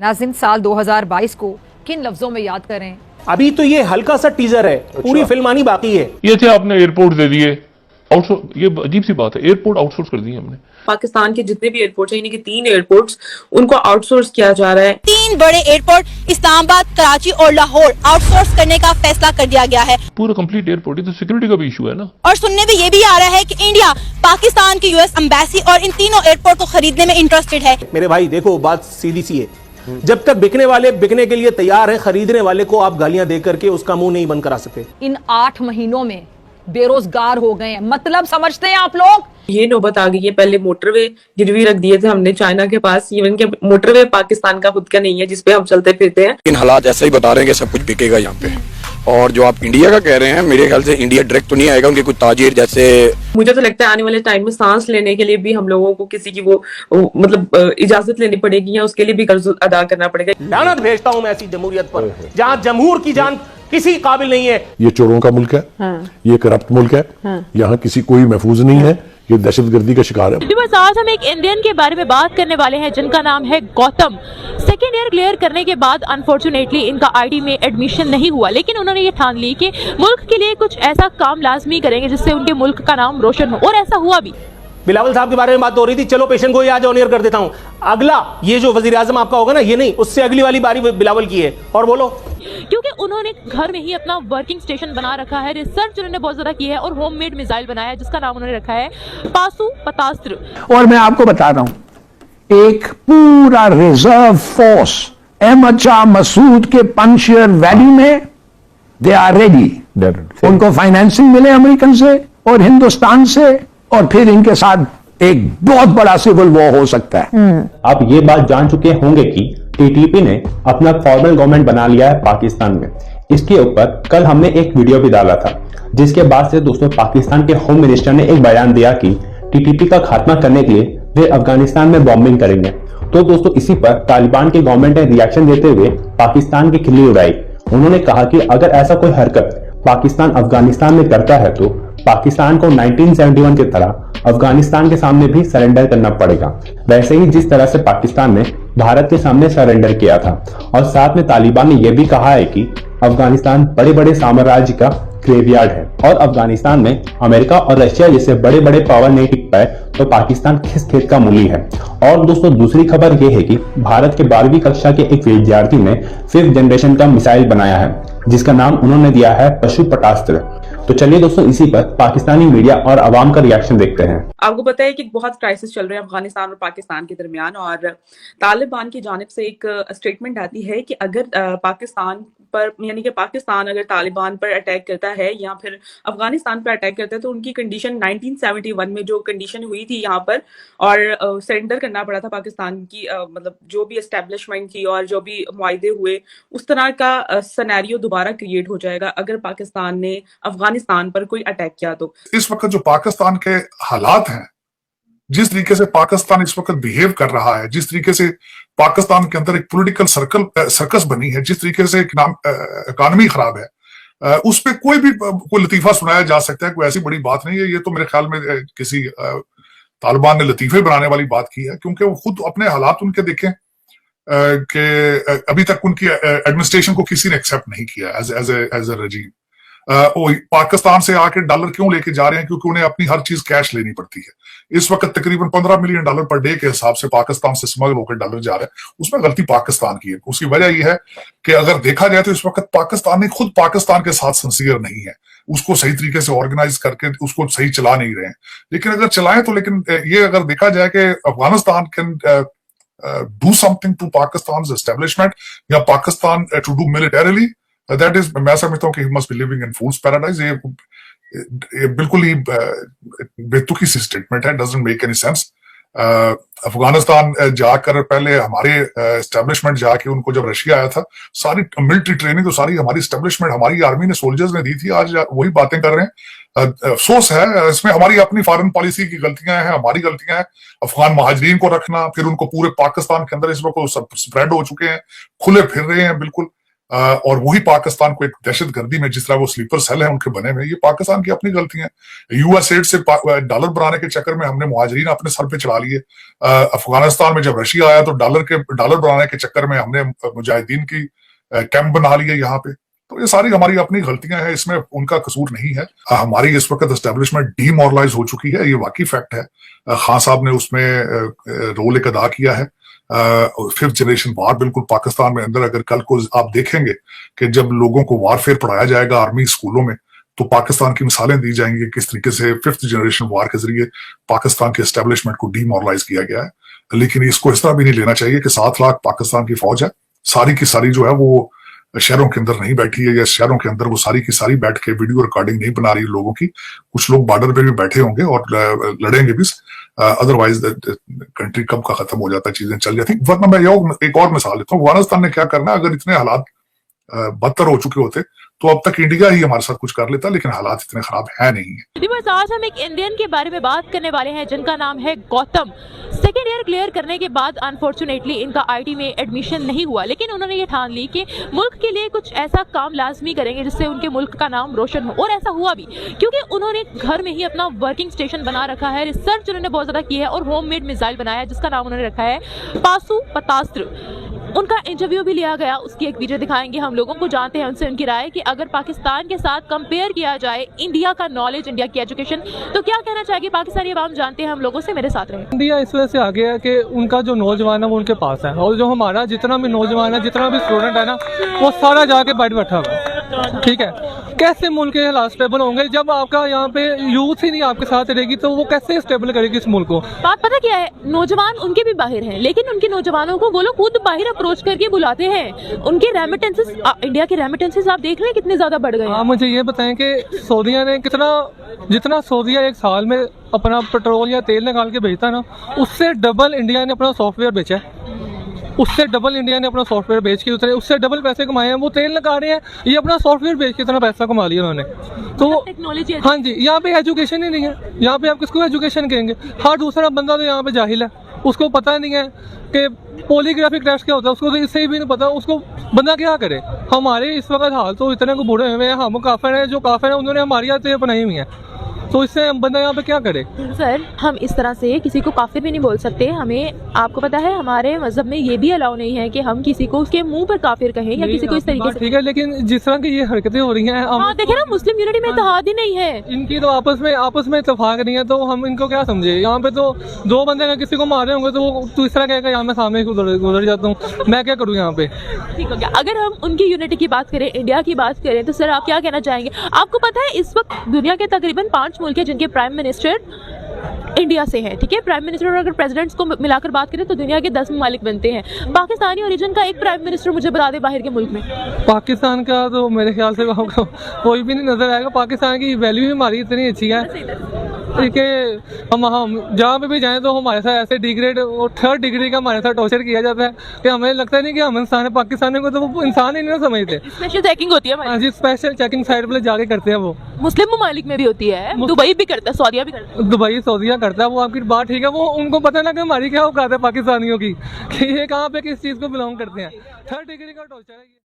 नाज़रीन, साल 2022 को किन लफ्जों में याद करें? अभी तो ये हल्का सा टीजर है, पूरी फिल्म आनी बाकी है। ये थे आपने एयरपोर्ट दे दिए आउटसोर्स, ये अजीब सी बात है, एयरपोर्ट आउटसोर्स कर दिए हमने। पाकिस्तान के जितने भी एयरपोर्ट्स हैं, यानी कि 3 एयरपोर्ट्स, उनको आउटसोर्स किया जा रहा है। 3 बड़े एयरपोर्ट इस्लामाबाद, कराची और लाहौर आउटसोर्स करने का फैसला कर दिया गया है। पूरा कंप्लीट एयरपोर्ट, ये तो सिक्योरिटी का भी इशू है ना। और सुनने में ये भी आ रहा है कि इंडिया पाकिस्तान की यूएस एम्बेसी और इन तीनों एयरपोर्ट को खरीदने में इंटरेस्टेड है। मेरे भाई देखो, बात सीधी सी है, जब तक बिकने वाले बिकने के लिए तैयार हैं, खरीदने वाले को आप गालियां दे करके उसका मुंह नहीं बंद करा सकते। इन 8 महीनों में बेरोजगार हो गए हैं, मतलब समझते हैं आप लोग? ये नौबत आ गई है। पहले मोटरवे गिरवी रख दिए थे हमने चाइना के पास, इवन के मोटरवे पाकिस्तान का खुद का नहीं है जिसपे हम चलते फिरते हैं। इन हालात ऐसा ही बता रहे हैं कि सब कुछ बिकेगा यहाँ पे। और जो आप इंडिया का कह रहे हैं, मेरे ख्याल से इंडिया डायरेक्ट तो नहीं आएगा, उनके कुछ ताजिर जैसे। मुझे तो लगता है आने वाले टाइम में सांस लेने के लिए भी हम लोगों को किसी की वो मतलब इजाजत लेनी पड़ेगी, या उसके लिए भी कर्ज अदा करना पड़ेगा। लानत भेजता हूं मैं ऐसी जमहूरियत पर जहां जमहूर की जान किसी काबिल नहीं है। ये चोरों का मुल्क है, ये करप्ट मुल्क है, यहाँ किसी कोई महफूज नहीं है, ये दहशतगर्दी का शिकार है। व्यूअर्स, आज हम एक इंडियन के बारे में बात करने वाले हैं जिनका नाम है गौतम। सेकेंड ईयर क्लियर करने के बाद अनफॉर्चुनेटली इनका आईटी में एडमिशन नहीं हुआ, लेकिन उन्होंने ये ठान ली कि मुल्क के लिए कुछ ऐसा काम लाजमी करेंगे जिससे उनके मुल्क का नाम रोशन हो, और ऐसा हुआ भी। बिलावल साहब के बारे में बात हो रही थी, चलो पेशेंट को आज ऑन एयर कर देता हूं। अगला ये जो वजीर आजम आपका होगा ना, ये नहीं, उससे अगली वाली बारी बिलावल की है। और बोलो, क्योंकि उन्होंने घर में ही अपना वर्किंग स्टेशन बना रखा है, रिसर्च उन्होंने बहुत ज्यादा की है और होममेड मिसाइल बनाया है जिसका नाम उन्होंने रखा है पासू पतास्त्र। और मैं आपको बता रहा हूं, एक पूरा रिजर्व फोर्स एमचा मसूद के पंशर वैली में, दे आर रेडी। उनको फाइनेंसिंग मिले अमेरिकन से और हिंदुस्तान से, और फिर इनके साथ एक बहुत बड़ा सिविल वॉर हो सकता है। आप ये बात जान चुके होंगे कि टीटीपी ने अपना फॉर्मल गवर्नमेंट बना लिया है पाकिस्तान में। इसके ऊपर कल हमने एक वीडियो भी डाला था, जिसके बाद से दोस्तों पाकिस्तान के होम मिनिस्टर ने एक बयान दिया कि टीटीपी का खात्मा करने के लिए वे अफगानिस्तान में बॉम्बिंग करेंगे। तो दोस्तों इसी पर तालिबान की गवर्नमेंट ने रिएक्शन देते हुए पाकिस्तान की खिल्ली उड़ाई। उन्होंने कहा कि अगर ऐसा कोई हरकत पाकिस्तान अफगानिस्तान में करता है तो पाकिस्तान को 1971 की तरह अफगानिस्तान के सामने भी सरेंडर करना पड़ेगा, वैसे ही जिस तरह से पाकिस्तान ने भारत के सामने सरेंडर किया था। और साथ में तालिबान ने यह भी कहा है कि अफगानिस्तान बड़े बड़े साम्राज्य का ग्रेवयार्ड है, और अफगानिस्तान में अमेरिका और रशिया जैसे बड़े बड़े पावर नहीं टिक पाए तो पाकिस्तान किस खेत का मूली है। और दोस्तों दूसरी खबर यह है कि भारत के 12वीं कक्षा के एक विद्यार्थी ने 5th जनरेशन का मिसाइल बनाया है, जिसका नाम उन्होंने दिया है पशु पटास्त्र। तो चलिए दोस्तों इसी पर पाकिस्तानी मीडिया और अवाम का रिएक्शन देखते हैं। आपको पता है कि बहुत क्राइसिस चल रहे हैं अफगानिस्तान और पाकिस्तान के दरमियान, और तालिबान की जानिब से एक स्टेटमेंट आती है कि अगर पाकिस्तान पर, यानी कि पाकिस्तान अगर तालिबान पर अटैक करता है या फिर अफगानिस्तान पर अटैक करता है, तो उनकी कंडीशन 1971 में जो कंडीशन हुई थी यहाँ पर, और सरेंडर करना पड़ा था पाकिस्तान की, मतलब जो भी एस्टेब्लिशमेंट थी और जो भी मुआहदे हुए, उस तरह का सिनेरियो दोबारा क्रिएट हो जाएगा अगर पाकिस्तान ने अफगानिस्तान पर कोई अटैक किया तो। इस वक्त जो पाकिस्तान के हालात हैं, जिस तरीके से पाकिस्तान इस वक्त बिहेव कर रहा है, जिस तरीके से पाकिस्तान के अंदर एक पॉलिटिकल सर्कस बनी है, जिस तरीके से इकॉनमी खराब है, उस पर कोई लतीफा सुनाया जा सकता है, कोई ऐसी बड़ी बात नहीं है। ये तो मेरे ख्याल में किसी तालिबान ने लतीफे बनाने वाली बात की है, क्योंकि वो खुद अपने हालात उनके देखें कि अभी तक उनकी एडमिनिस्ट्रेशन को किसी ने एक्सेप्ट नहीं किया एज ए रजीम। पाकिस्तान से आके डॉलर क्यों लेके जा रहे हैं? क्योंकि उन्हें अपनी हर चीज कैश लेनी पड़ती है। इस वक्त तकरीबन $15 मिलियन पर डे के हिसाब से पाकिस्तान से स्मगल होकर डॉलर जा रहा है। उसमें गलती पाकिस्तान की है। उसकी वजह यह है कि अगर देखा जाए तो इस वक्त पाकिस्तान खुद पाकिस्तान के साथ सिंसियर नहीं है, उसको सही तरीके से ऑर्गेनाइज करके उसको सही चला नहीं रहे हैं। लेकिन अगर चलाएं तो, लेकिन ये अगर देखा जाए कि Afghanistan can do something to Pakistan establishment या Pakistan to do militarily, that is, मैं समझता हूँ कि he must be living in fool's paradise. ये बिल्कुल ही बेतुकी सी स्टेटमेंट है, doesn't make any sense. Afghanistan जाकर पहले हमारे एस्टेब्लिशमेंट जाके उनको जब रशिया आया था, सारी मिलिट्री ट्रेनिंग तो सारी हमारी एस्टेब्लिशमेंट, हमारी आर्मी ने, सोल्जर्स ने दी थी। आज वही बातें कर रहे हैं। अफसोस है, इसमें हमारी अपनी फॉरेन पॉलिसी की गलतियां हैं, हमारी गलतियां हैं। अफगान महाजरीन को रखना, फिर उनको पूरे पाकिस्तान के अंदर इस वक्त स्प्रेड हो चुके हैं, खुले फिर रहे हैं बिल्कुल। और वही पाकिस्तान को एक दहशतगर्दी में, जिस तरह वो स्लीपर सेल है उनके बने हुए, ये पाकिस्तान की अपनी गलतियां हैं। यूएस एड से डॉलर बनाने के चक्कर में हमने मुहाजिरीन अपने सर पे चढ़ा लिए। अफगानिस्तान में जब रशिया आया तो डॉलर बनाने के चक्कर में हमने मुजाहिदीन की कैंप बना लिए यहाँ पे। तो ये सारी हमारी अपनी गलतियां हैं, इसमें उनका कसूर नहीं है। हमारी इस वक्त एस्टेब्लिशमेंट डीमोरलाइज हो चुकी है, ये वाकई फैक्ट है। खान साहब ने उसमें रोल एक अदा किया है। फिफ्थ जनरेशन वार बिल्कुल पाकिस्तान में अंदर, अगर कल को आप देखेंगे कि जब लोगों को वारफेयर पढ़ाया जाएगा आर्मी स्कूलों में, तो पाकिस्तान की मिसालें दी जाएंगी किस तरीके से फिफ्थ जनरेशन वार के जरिए पाकिस्तान के एस्टेब्लिशमेंट को डीमोरलाइज किया गया है। लेकिन इसको इस तरह भी नहीं लेना चाहिए कि 7 लाख पाकिस्तान की फौज है, सारी की सारी जो है वो शहरों के अंदर नहीं बैठी है, या शहरों के अंदर वो सारी की सारी बैठ के वीडियो रिकॉर्डिंग नहीं बना रही लोगों की। कुछ लोग बॉर्डर पे भी बैठे होंगे और लड़ेंगे भी, अदरवाइज कंट्री कब का खत्म हो जाता है, चीजें चल जाती। वरना मैं एक और मिसाल देता हूँ, अफगानिस्तान ने क्या करना, अगर इतने हालात बदतर हो चुके होते तो अब तक इंडिया ही हमारे साथ कुछ कर लेता, लेकिन हालात इतने खराब है नहीं है। आज हम एक इंडियन के बारे में बात करने वाले हैं जिनका नाम है गौतम। सेकेंड ईयर क्लियर करने के बाद अनफॉर्चुनेटली इनका आईटी में एडमिशन नहीं हुआ, लेकिन उन्होंने ये ठान ली कि मुल्क के लिए कुछ ऐसा काम लाजमी करेंगे जिससे उनके मुल्क का नाम रोशन हो। और ऐसा हुआ भी, क्योंकि उन्होंने घर में ही अपना वर्किंग स्टेशन बना रखा है। रिसर्च उन्होंने बहुत ज़्यादा की है और होममेड मिसाइल बनाया है जिसका नाम उन्होंने रखा है पाशुपतास्त्र। उनका इंटरव्यू भी लिया गया, उसकी एक वीडियो दिखाएंगे हम लोगों को, जानते हैं उनसे उनकी राय कि अगर पाकिस्तान के साथ कंपेयर किया जाए इंडिया का नॉलेज, इंडिया की एजुकेशन, तो क्या कहना चाहेगी पाकिस्तानी अवाम, जानते हैं हम लोगों से। मेरे साथ रहे। इंडिया इस वजह से आगे है कि उनका जो नौजवान है वो उनके पास है, और जो हमारा जितना भी नौजवान है, जितना भी स्टूडेंट है ना, वो सारा जाके बैठा हुआ है। ठीक है, कैसे मुल्क के हालात स्टेबल होंगे जब आपका यहाँ पे यूथ ही नहीं आपके साथ रहेगी, तो वो कैसे स्टेबल करेगी इस मुल्क को। बात पता क्या है, नौजवान उनके भी बाहर हैं, लेकिन उनके नौजवानों को वो लोग खुद बाहर अप्रोच करके बुलाते हैं। उनके रेमिटेंसेस, इंडिया के रेमिटेंसेस आप देख रहे हैं कितने ज्यादा बढ़ गए। आप मुझे ये बताएं कि सऊदीया ने जितना सऊदीया एक साल में अपना पेट्रोल या तेल निकाल के बेचता ना, उससे डबल इंडिया ने अपना सॉफ्टवेयर बेचा है। उससे डबल इंडिया ने अपना सॉफ्टवेयर बेच के उससे डबल पैसे कमाए हैं। वो तेल लगा रहे हैं, ये अपना सॉफ्टवेयर बेच के इतना पैसा कमा लिया उन्होंने। तो टेक्नोलॉजी, हाँ जी, यहाँ पे एजुकेशन ही नहीं है। यहाँ पे आप किसको एजुकेशन कहेंगे? हर दूसरा बंदा तो यहाँ पे जाहिल है, उसको पता नहीं है कि पॉलीग्राफिक टेस्ट क्या होता है, उसको तो इससे भी नहीं पता, उसको बंदा क्या करे। हमारे इस वक्त हाल तो इतने को बूढ़े हुए हैं, हम काफिर हैं, जो काफिर हैं उन्होंने हमारी आदतें अपनाई हुई हैं, तो इससे बंदा यहाँ पे क्या करे। सर, हम इस तरह से किसी को काफिर भी नहीं बोल सकते। हमें, आपको पता है हमारे मजहब में ये भी अलाउ नहीं है कि हम किसी को उसके मुंह पर काफिर कहें या किसी को इस तरीके से। ठीक है, लेकिन जिस तरह की ये हरकतें हो रही हैं, हाँ देखे ना, मुस्लिम यूनिटी में इत्तेहाद ही नहीं है, इनकी तो आपस में इत्तेफाक नहीं है, तो हम इनको क्या समझे। यहाँ पे तो दो बंदे अगर किसी को मारे होंगे तो वो तीसरा कहेगा यहाँ मैं सामने गुजर जाता हूँ, मैं क्या करूँ यहाँ पे। ठीक हो गया। अगर हम उनकी यूनिटी की बात करें, इंडिया की बात करें, तो सर आप क्या कहना चाहेंगे। आपको पता है इस वक्त दुनिया के तकरीबन 5 मुल्क है जिनके प्राइम मिनिस्टर इंडिया से है। ठीक है, प्राइम मिनिस्टर और अगर प्रेसिडेंट्स को मिलाकर बात करें तो दुनिया के 10 ममालिक बनते हैं। पाकिस्तानी ओरिजिन का एक प्राइम मिनिस्टर मुझे बता दे बाहर के मुल्क में। पाकिस्तान का तो मेरे ख्याल से कोई भी नहीं नजर आएगा। पाकिस्तान की वैल्यू ही हमारी इतनी अच्छी है कि हम जहाँ पे भी जाएं तो हमारे साथ ऐसे डिग्रेड और 3rd डिग्री का हमारे साथ टॉर्चर किया जाता है कि हमें लगता नहीं कि हम इंसान है। पाकिस्तानी को तो वो इंसान ही नहीं समझते। स्पेशल चेकिंग होती है। हाँ जी, स्पेशल चेकिंग साइड पे जाके करते हैं। वो मुस्लिम ममालिक में भी होती है, दुबई भी करता है, सऊदीया भी करता है। दुबई सऊदीया करता है, वो आपकी बात ठीक है। वो उनको पता ना कि हमारी क्या औकात है पाकिस्तानियों की, कि ये कहाँ पे किस चीज़ को बिलोंग करते हैं। 3rd डिग्री का टॉर्चर है।